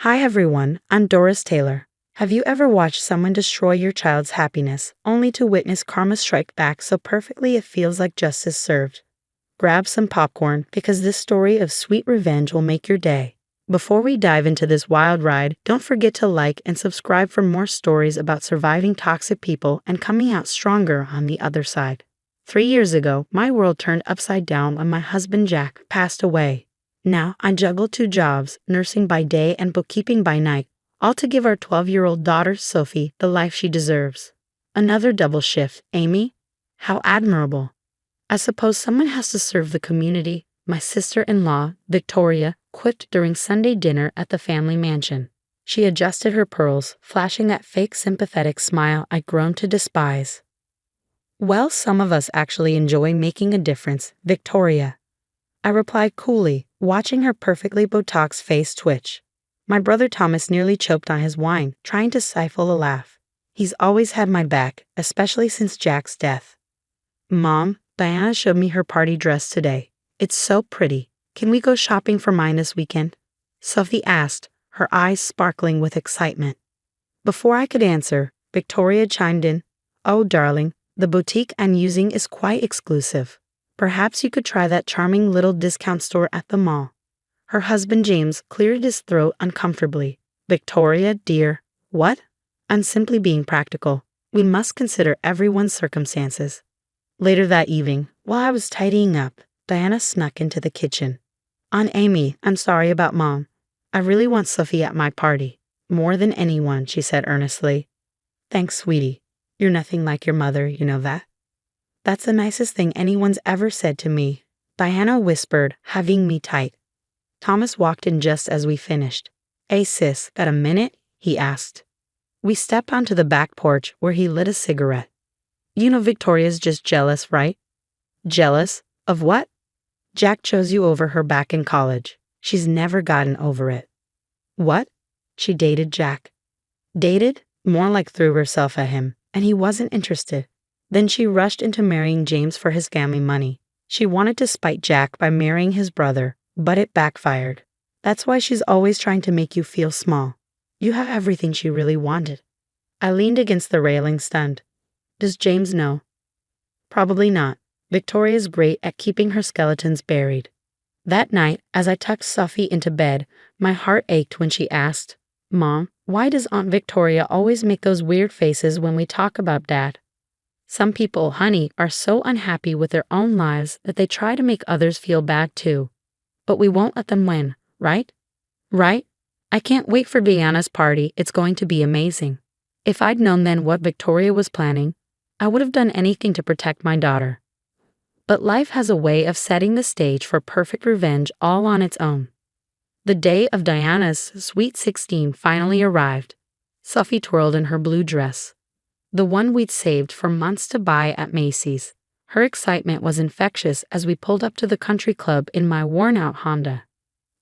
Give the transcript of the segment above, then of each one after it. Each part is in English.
Hi everyone, I'm Doris Taylor. Have you ever watched someone destroy your child's happiness, only to witness karma strike back so perfectly it feels like justice served? Grab some popcorn, because this story of sweet revenge will make your day. Before we dive into this wild ride, don't forget to like and subscribe for more stories about surviving toxic people and coming out stronger on the other side. 3 years ago, my world turned upside down when my husband Jack passed away. Now, I juggle two jobs, nursing by day and bookkeeping by night, all to give our 12-year-old daughter, Sophie, the life she deserves. Another double shift, Amy? How admirable. I suppose someone has to serve the community. My sister-in-law, Victoria, quipped during Sunday dinner at the family mansion. She adjusted her pearls, flashing that fake sympathetic smile I'd grown to despise. Well, some of us actually enjoy making a difference, Victoria. I replied coolly, watching her perfectly Botox face twitch. My brother Thomas nearly choked on his wine, trying to stifle a laugh. He's always had my back, especially since Jack's death. Mom, Diana showed me her party dress today. It's so pretty. Can we go shopping for mine this weekend? Sophie asked, her eyes sparkling with excitement. Before I could answer, Victoria chimed in, "Oh, darling, the boutique I'm using is quite exclusive. Perhaps you could try that charming little discount store at the mall." Her husband James cleared his throat uncomfortably. "Victoria, dear, what?" "I'm simply being practical. We must consider everyone's circumstances." Later that evening, while I was tidying up, Diana snuck into the kitchen. "Aunt Amy, I'm sorry about Mom. I really want Sophie at my party. More than anyone," she said earnestly. "Thanks, sweetie. You're nothing like your mother, you know that." "That's the nicest thing anyone's ever said to me," Diana whispered, hugging me tight. Thomas walked in just as we finished. "Hey sis, got a minute?" he asked. We stepped onto the back porch where he lit a cigarette. "You know Victoria's just jealous, right?" "Jealous? Of what?" "Jack chose you over her back in college. She's never gotten over it." "What?" "She dated Jack." "Dated?" More like threw herself at him, and he wasn't interested. Then she rushed into marrying James for his family money. She wanted to spite Jack by marrying his brother, but it backfired. That's why she's always trying to make you feel small. You have everything she really wanted. I leaned against the railing, stunned. Does James know? Probably not. Victoria's great at keeping her skeletons buried. That night, as I tucked Sophie into bed, my heart ached when she asked, "Mom, why does Aunt Victoria always make those weird faces when we talk about Dad?" Some people, honey, are so unhappy with their own lives that they try to make others feel bad too. But we won't let them win, right? Right? I can't wait for Diana's party. It's going to be amazing. If I'd known then what Victoria was planning, I would have done anything to protect my daughter. But life has a way of setting the stage for perfect revenge all on its own. The day of Diana's sweet 16 finally arrived. Sophie twirled in her blue dress, the one we'd saved for months to buy at Macy's. Her excitement was infectious as we pulled up to the country club in my worn-out Honda.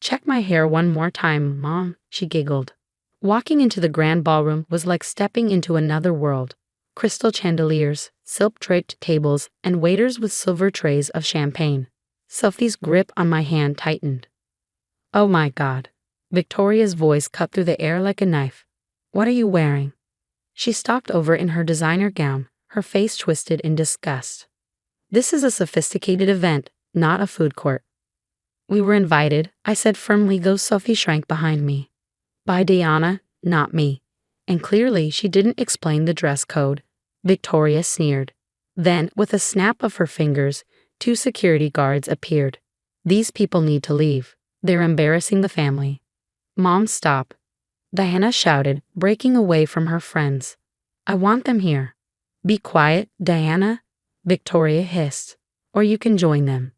"Check my hair one more time, Mom," she giggled. Walking into the grand ballroom was like stepping into another world. Crystal chandeliers, silk-draped tables, and waiters with silver trays of champagne. Sophie's grip on my hand tightened. "Oh my God." Victoria's voice cut through the air like a knife. "What are you wearing?" She stalked over in her designer gown, her face twisted in disgust. "This is a sophisticated event, not a food court." "We were invited," I said firmly, though Sophie shrank behind me. "By Diana, not me." And clearly she didn't explain the dress code. Victoria sneered. Then, with a snap of her fingers, 2 security guards appeared. "These people need to leave. They're embarrassing the family." "Mom, stop," Diana shouted, breaking away from her friends. "I want them here." "Be quiet, Diana," Victoria hissed, "or you can join them."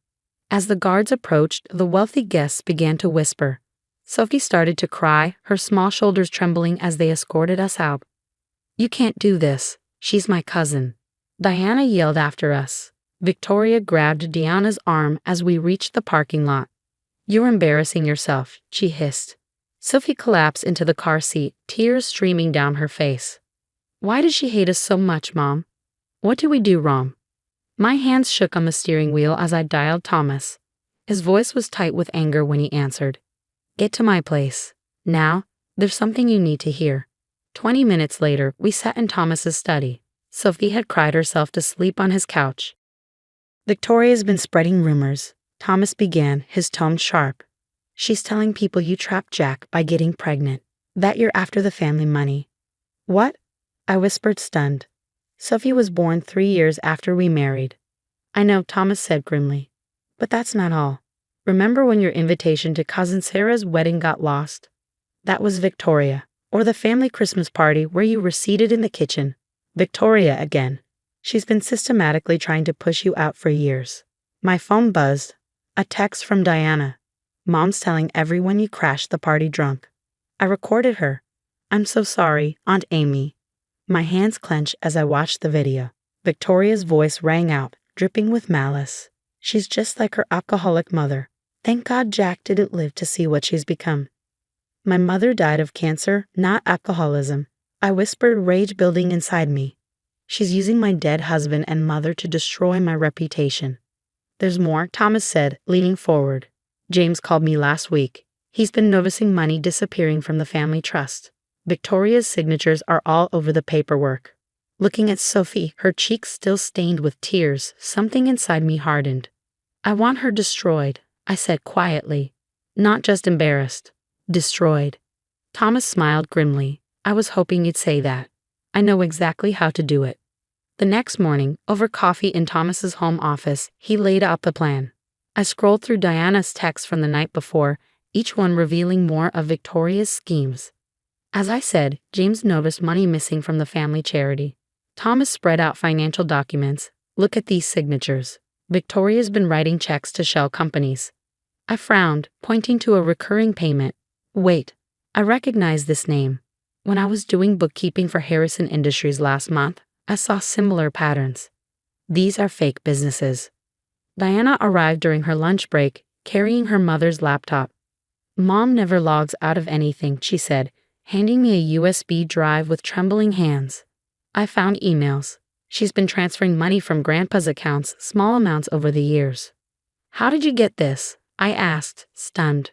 As the guards approached, the wealthy guests began to whisper. Sophie started to cry, her small shoulders trembling as they escorted us out. "You can't do this. She's my cousin," Diana yelled after us. Victoria grabbed Diana's arm as we reached the parking lot. "You're embarrassing yourself," she hissed. Sophie collapsed into the car seat, tears streaming down her face. "Why does she hate us so much, Mom? What did we do wrong?" My hands shook on the steering wheel as I dialed Thomas. His voice was tight with anger when he answered. "Get to my place. Now, There's something you need to hear. 20 minutes later, we sat in Thomas's study. Sophie had cried herself to sleep on his couch. Victoria's been spreading rumors. Thomas began, his tone sharp. She's telling people you trapped Jack by getting pregnant, that you're after the family money. What? I whispered, stunned. Sophie was born 3 years after we married. I know, Thomas said grimly. But that's not all. Remember when your invitation to Cousin Sarah's wedding got lost? That was Victoria. Or the family Christmas party where you were seated in the kitchen. Victoria again. She's been systematically trying to push you out for years. My phone buzzed. A text from Diana. Mom's telling everyone you crashed the party drunk. I recorded her. I'm so sorry, Aunt Amy. My hands clenched as I watched the video. Victoria's voice rang out, dripping with malice. She's just like her alcoholic mother. Thank God Jack didn't live to see what she's become. My mother died of cancer, not alcoholism. I whispered, rage building inside me. She's using my dead husband and mother to destroy my reputation. There's more, Thomas said, leaning forward. James called me last week. He's been noticing money disappearing from the family trust. Victoria's signatures are all over the paperwork. Looking at Sophie, her cheeks still stained with tears, something inside me hardened. I want her destroyed, I said quietly. Not just embarrassed. Destroyed. Thomas smiled grimly. I was hoping you'd say that. I know exactly how to do it. The next morning, over coffee in Thomas's home office, he laid out the plan. I scrolled through Diana's texts from the night before, each one revealing more of Victoria's schemes. As I said, James noticed money missing from the family charity. Thomas spread out financial documents. Look at these signatures. Victoria's been writing checks to shell companies. I frowned, pointing to a recurring payment. Wait, I recognize this name. When I was doing bookkeeping for Harrison Industries last month, I saw similar patterns. These are fake businesses. Diana arrived during her lunch break, carrying her mother's laptop. Mom never logs out of anything, she said, handing me a USB drive with trembling hands. I found emails. She's been transferring money from Grandpa's accounts, small amounts over the years. How did you get this? I asked, stunned.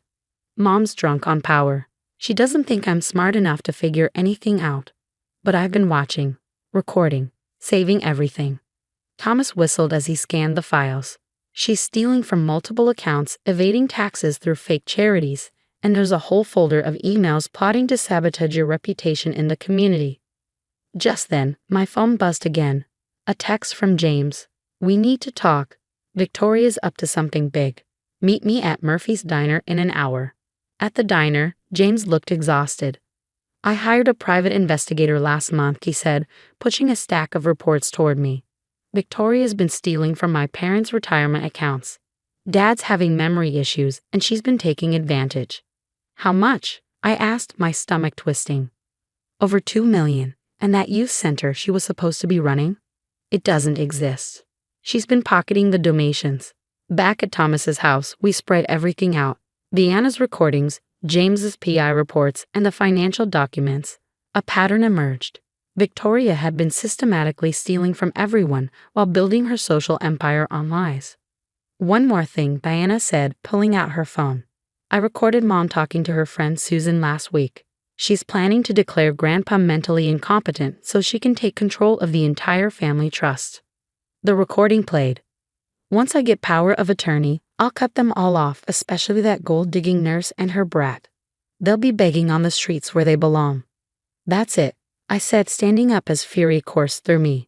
Mom's drunk on power. She doesn't think I'm smart enough to figure anything out. But I've been watching, recording, saving everything. Thomas whistled as he scanned the files. She's stealing from multiple accounts, evading taxes through fake charities, and there's a whole folder of emails plotting to sabotage your reputation in the community. Just then, my phone buzzed again. A text from James. We need to talk. Victoria's up to something big. Meet me at Murphy's Diner in an hour. At the diner, James looked exhausted. I hired a private investigator last month, he said, pushing a stack of reports toward me. Victoria's been stealing from my parents' retirement accounts. Dad's having memory issues, and she's been taking advantage. How much? I asked, my stomach twisting. Over $2 million, and that youth center she was supposed to be running? It doesn't exist. She's been pocketing the donations. Back at Thomas's house, we spread everything out. Deanna's recordings, James's PI reports, and the financial documents. A pattern emerged. Victoria had been systematically stealing from everyone while building her social empire on lies. One more thing, Diana said, pulling out her phone. I recorded Mom talking to her friend Susan last week. She's planning to declare Grandpa mentally incompetent so she can take control of the entire family trust. The recording played. Once I get power of attorney, I'll cut them all off, especially that gold-digging nurse and her brat. They'll be begging on the streets where they belong. That's it, I said, standing up as fury coursed through me.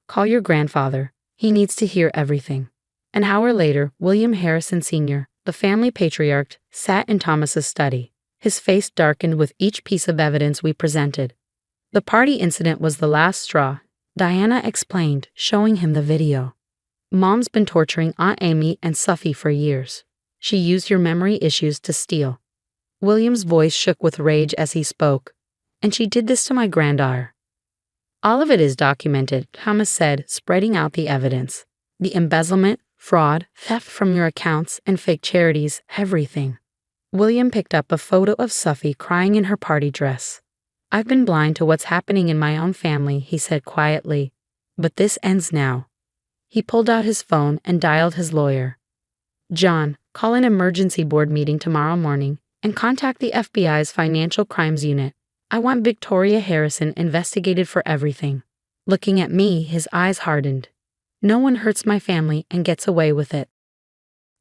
Call your grandfather. He needs to hear everything. An hour later, William Harrison Sr., the family patriarch, sat in Thomas's study. His face darkened with each piece of evidence we presented. The party incident was the last straw, Diana explained, showing him the video. Mom's been torturing Aunt Amy and Sophie for years. She used your memory issues to steal. William's voice shook with rage as he spoke. And she did this to my granddaughter. All of it is documented, Thomas said, spreading out the evidence. The embezzlement, fraud, theft from your accounts, and fake charities, everything. William picked up a photo of Sophie crying in her party dress. I've been blind to what's happening in my own family, he said quietly. But this ends now. He pulled out his phone and dialed his lawyer. John, call an emergency board meeting tomorrow morning. and contact the FBI's Financial Crimes Unit. I want Victoria Harrison investigated for everything." Looking at me, his eyes hardened. "No one hurts my family and gets away with it."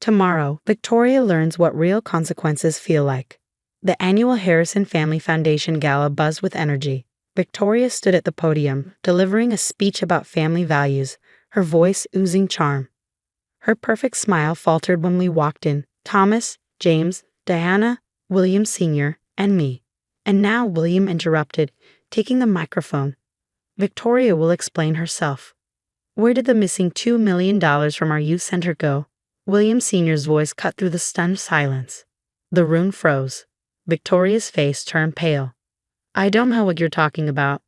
Tomorrow, Victoria learns what real consequences feel like. The annual Harrison Family Foundation Gala buzzed with energy. Victoria stood at the podium, delivering a speech about family values, her voice oozing charm. Her perfect smile faltered when we walked in: Thomas, James, Diana, William Sr., and me. And now William interrupted, taking the microphone. "Victoria will explain herself. Where did the missing $2 million from our youth center go?" William Sr.'s voice cut through the stunned silence. The room froze. Victoria's face turned pale. "I don't know what you're talking about.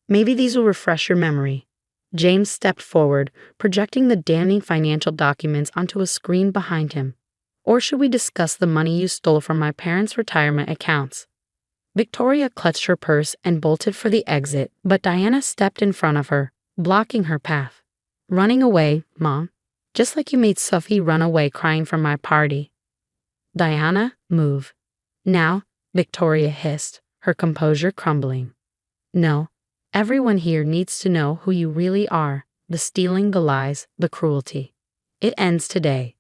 Maybe these will refresh your memory." James stepped forward, projecting the damning financial documents onto a screen behind him. "Or should we discuss the money you stole from my parents' retirement accounts?" Victoria clutched her purse and bolted for the exit, but Diana stepped in front of her, blocking her path. "Running away, Mom. Just like you made Sophie run away crying from my party." "Diana, move." "Now," Victoria hissed, her composure crumbling. "No. Everyone here needs to know who you really are, the stealing, the lies, the cruelty. It ends today."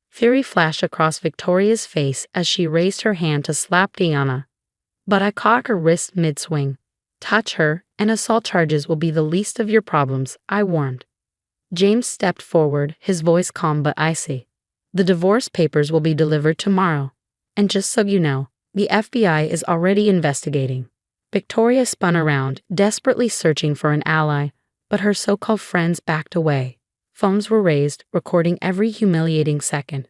Fury flashed across Victoria's face as she raised her hand to slap Diana. But I caught her wrist mid-swing. "Touch her, and assault charges will be the least of your problems," I warned. James stepped forward, his voice calm but icy. "The divorce papers will be delivered tomorrow. And just so you know, the FBI is already investigating." Victoria spun around, desperately searching for an ally, but her so-called friends backed away. Phones were raised, recording every humiliating second.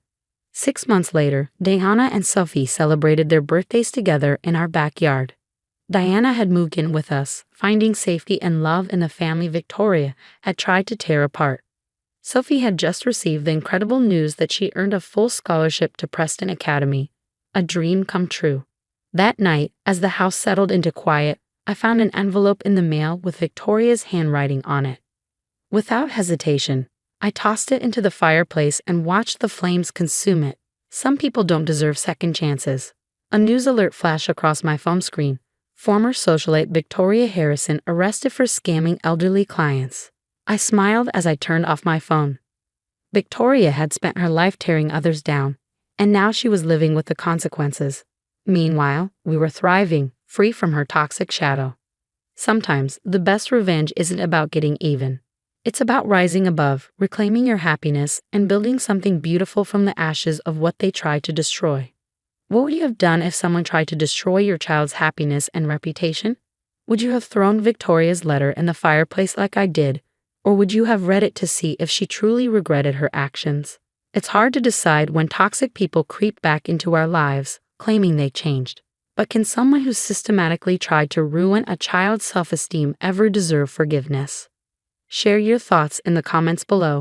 6 months later, Diana and Sophie celebrated their birthdays together in our backyard. Diana had moved in with us, finding safety and love in the family Victoria had tried to tear apart. Sophie had just received the incredible news that she earned a full scholarship to Preston Academy, a dream come true. That night, as the house settled into quiet, I found an envelope in the mail with Victoria's handwriting on it. Without hesitation, I tossed it into the fireplace and watched the flames consume it. Some people don't deserve second chances. A news alert flashed across my phone screen. Former socialite Victoria Harrison arrested for scamming elderly clients. I smiled as I turned off my phone. Victoria had spent her life tearing others down, and now she was living with the consequences. Meanwhile, we were thriving, free from her toxic shadow. Sometimes, the best revenge isn't about getting even. It's about rising above, reclaiming your happiness, and building something beautiful from the ashes of what they tried to destroy. What would you have done if someone tried to destroy your child's happiness and reputation? Would you have thrown Victoria's letter in the fireplace like I did, or would you have read it to see if she truly regretted her actions? It's hard to decide when toxic people creep back into our lives, claiming they changed. But can someone who systematically tried to ruin a child's self-esteem ever deserve forgiveness? Share your thoughts in the comments below.